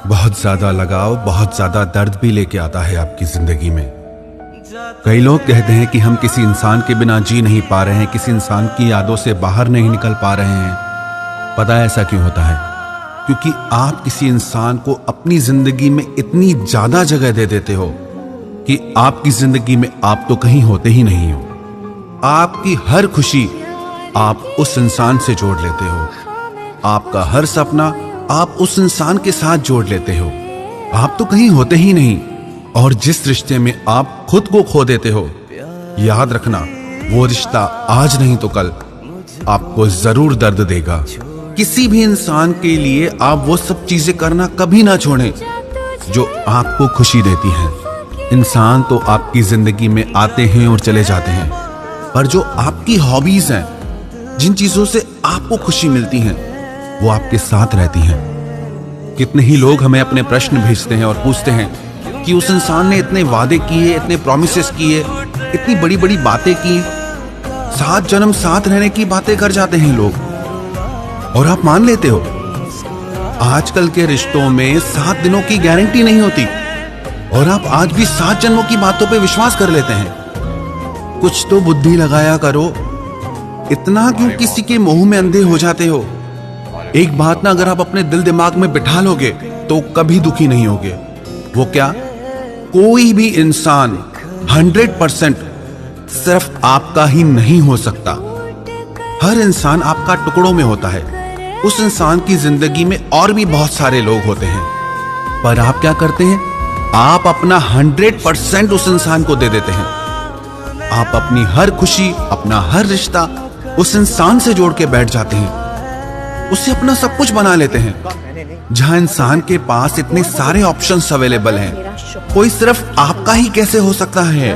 बहुत ज्यादा लगाव, बहुत ज्यादा दर्द भी लेके आता है आपकी जिंदगी में। कई लोग कहते हैं कि हम किसी इंसान के बिना जी नहीं पा रहे हैं, किसी इंसान की यादों से बाहर नहीं निकल पा रहे हैं। पता है ऐसा क्यों होता है? क्योंकि आप किसी इंसान को अपनी जिंदगी में इतनी ज्यादा जगह दे देते हो कि आपकी जिंदगी में आप तो कहीं होते ही नहीं हो। आपकी हर खुशी आप उस इंसान से जोड़ लेते हो, आपका हर सपना आप उस इंसान के साथ जोड़ लेते हो। आप तो कहीं होते ही नहीं। और जिस रिश्ते में आप खुद को खो देते हो, याद रखना वो रिश्ता आज नहीं तो कल आपको जरूर दर्द देगा। किसी भी इंसान के लिए आप वो सब चीजें करना कभी ना छोड़ें जो आपको खुशी देती हैं। इंसान तो आपकी जिंदगी में आते हैं और चले जाते हैं, पर जो आपकी हॉबीज हैं, जिन चीजों से आपको खुशी मिलती हैं, वो आपके साथ रहती हैं। कितने ही लोग हमें अपने प्रश्न भेजते हैं और पूछते हैं कि उस इंसान ने इतने वादे किए, इतने प्रॉमिसेस किए, इतनी बड़ी बड़ी बातें की, 7 जन्म साथ रहने की बातें कर जाते हैं लोग, और आप मान लेते हो। आजकल के रिश्तों में 7 दिनों की गारंटी नहीं होती, और आप आज भी 7 जन्मों की बातों पे विश्वास कर लेते हैं। कुछ तो बुद्धि लगाया करो। इतना क्यों किसी के मोह में अंधे हो जाते हो? एक बात ना अगर आप अपने दिल दिमाग में बिठा लोगे तो कभी दुखी नहीं होगे। वो क्या? कोई भी इंसान 100% सिर्फ आपका ही नहीं हो सकता। हर इंसान आपका टुकड़ों में होता है। उस इंसान की जिंदगी में और भी बहुत सारे लोग होते हैं, पर आप क्या करते हैं? आप अपना 100% उस इंसान को दे देते हैं। आप अपनी हर खुशी, अपना हर रिश्ता उस इंसान से जोड़ के बैठ जाते हैं, उससे अपना सब कुछ बना लेते हैं। जहां इंसान के पास इतने सारे ऑप्शंस अवेलेबल हैं, कोई सिर्फ आपका ही कैसे हो सकता है?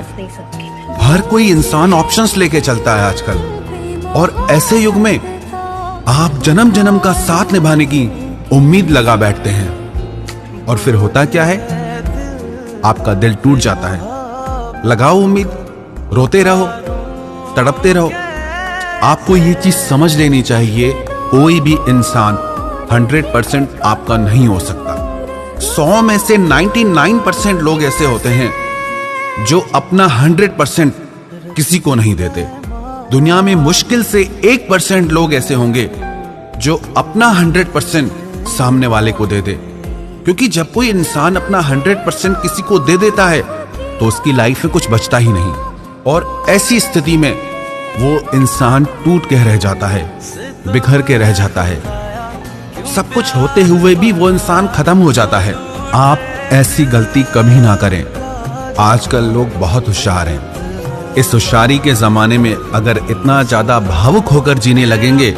हर कोई इंसान ऑप्शंस लेके चलता है आजकल, और ऐसे युग में आप जन्म जन्म का साथ निभाने की उम्मीद लगा बैठते हैं, और फिर होता क्या है? आपका दिल टूट जाता है। लगाओ उम्मीद, रोते रहो, तड़पते रहो। आपको ये चीज समझ लेनी चाहिए, कोई भी इंसान 100% आपका नहीं हो सकता। 100 में से 99% लोग ऐसे होते हैं जो अपना 100% किसी को नहीं देते। दुनिया में मुश्किल से 1% लोग ऐसे होंगे जो अपना 100% सामने वाले को दे दे। क्योंकि जब कोई इंसान अपना 100% किसी को दे देता है तो उसकी लाइफ में कुछ बचता ही नहीं, और ऐसी स्थिति में वो इंसान टूट के रह जाता है, बिखर के रह जाता है। सब कुछ होते हुए भी वो इंसान खत्म हो जाता है। आप ऐसी गलती कभी ना करें। आजकल लोग बहुत होशियार हैं। इस होशियारी के जमाने में अगर इतना ज्यादा भावुक होकर जीने लगेंगे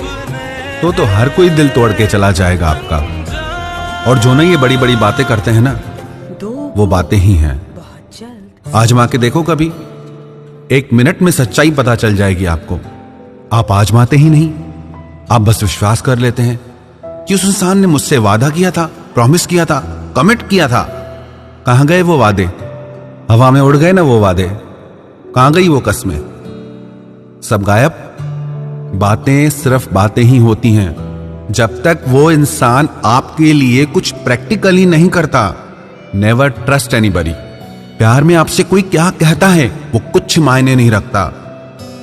तो हर कोई दिल तोड़ के चला जाएगा आपका। और जो ना ये बड़ी बड़ी बातें करते हैं ना, वो बातें ही हैं। आजमा के देखो कभी, 1 मिनट में सच्चाई पता चल जाएगी आपको। आप आजमाते ही नहीं, आप बस विश्वास कर लेते हैं कि उस इंसान ने मुझसे वादा किया था, प्रॉमिस किया था, कमिट किया था। कहां गए वो वादे? हवा में उड़ गए ना वो वादे। कहां गई वो कस्में? सब गायब। बातें सिर्फ बातें ही होती हैं जब तक वो इंसान आपके लिए कुछ प्रैक्टिकल ही नहीं करता। Never trust anybody. प्यार में आपसे कोई क्या कहता है वो कुछ मायने नहीं रखता,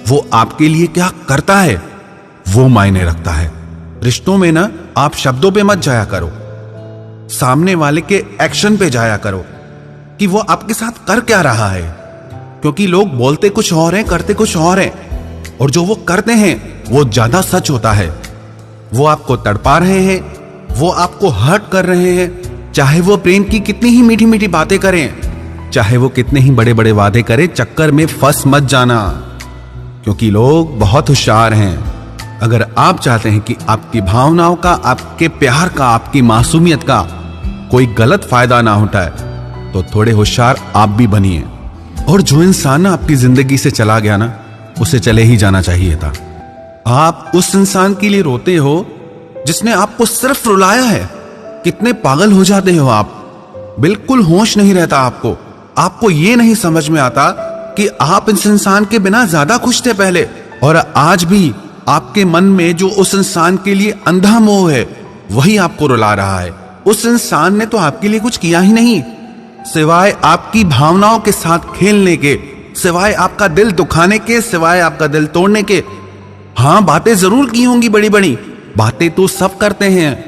वो आपके लिए क्या करता है वो मायने रखता है। रिश्तों में ना आप शब्दों पे मत जाया करो, सामने वाले के एक्शन पे जाया करो कि वो आपके साथ कर क्या रहा है। क्योंकि लोग बोलते कुछ और हैं, करते कुछ और हैं, और जो वो करते हैं वो ज्यादा सच होता है। वो आपको तड़पा रहे हैं, वो आपको हर्ट कर रहे हैं। चाहे वो प्रेम की कितनी ही मीठी मीठी बातें करें, चाहे वो कितने ही बड़े बड़े वादे करें, चक्कर में फंस मत जाना। क्योंकि लोग बहुत होशियार हैं। अगर आप चाहते हैं कि आपकी भावनाओं का, आपके प्यार का, आपकी मासूमियत का कोई गलत फायदा ना उठाए तो थोड़े होशियार आप भी बनिए। और जो इंसान ना आपकी जिंदगी से चला गया ना, उसे चले ही जाना चाहिए था। आप उस इंसान के लिए रोते हो जिसने आपको सिर्फ रुलाया है। कितने पागल हो जाते हो आप, बिल्कुल होश नहीं रहता आपको। आपको ये नहीं समझ में आता कि आप इस इंसान के बिना ज्यादा खुश थे पहले, और आज भी आपके मन में जो उस इंसान के लिए अंधा मोह है वही आपको रुला रहा है। उस इंसान ने तो आपके लिए कुछ किया ही नहीं, सिवाय आपकी भावनाओं के साथ खेलने के, सिवाय आपका दिल दुखाने के, सिवाय आपका दिल तोड़ने के। हाँ, बातें जरूर की होंगी बड़ी बड़ी, बातें तो सब करते हैं,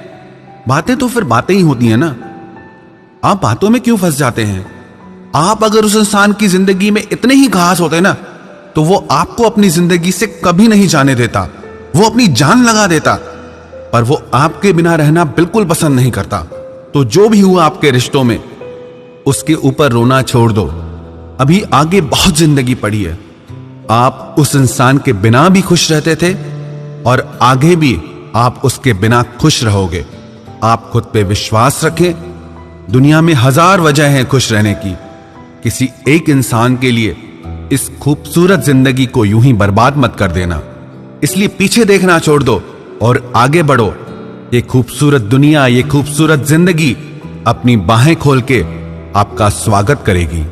बातें तो फिर बातें ही होती हैं ना। आप बातों में क्यों फंस जाते हैं? आप अगर उस इंसान की जिंदगी में इतने ही खास होते ना, तो वो आपको अपनी जिंदगी से कभी नहीं जाने देता, वो अपनी जान लगा देता। पर वो आपके बिना रहना बिल्कुल पसंद नहीं करता। तो जो भी हुआ आपके रिश्तों में, उसके ऊपर रोना छोड़ दो। अभी आगे बहुत जिंदगी पड़ी है। आप उस इंसान के बिना भी खुश रहते थे और आगे भी आप उसके बिना खुश रहोगे। आप खुद पे विश्वास रखें। दुनिया में हजार वजह हैं खुश रहने की। किसी एक इंसान के लिए इस खूबसूरत जिंदगी को यूं ही बर्बाद मत कर देना। इसलिए पीछे देखना छोड़ दो और आगे बढ़ो। ये खूबसूरत दुनिया, ये खूबसूरत जिंदगी अपनी बाहें खोल के आपका स्वागत करेगी।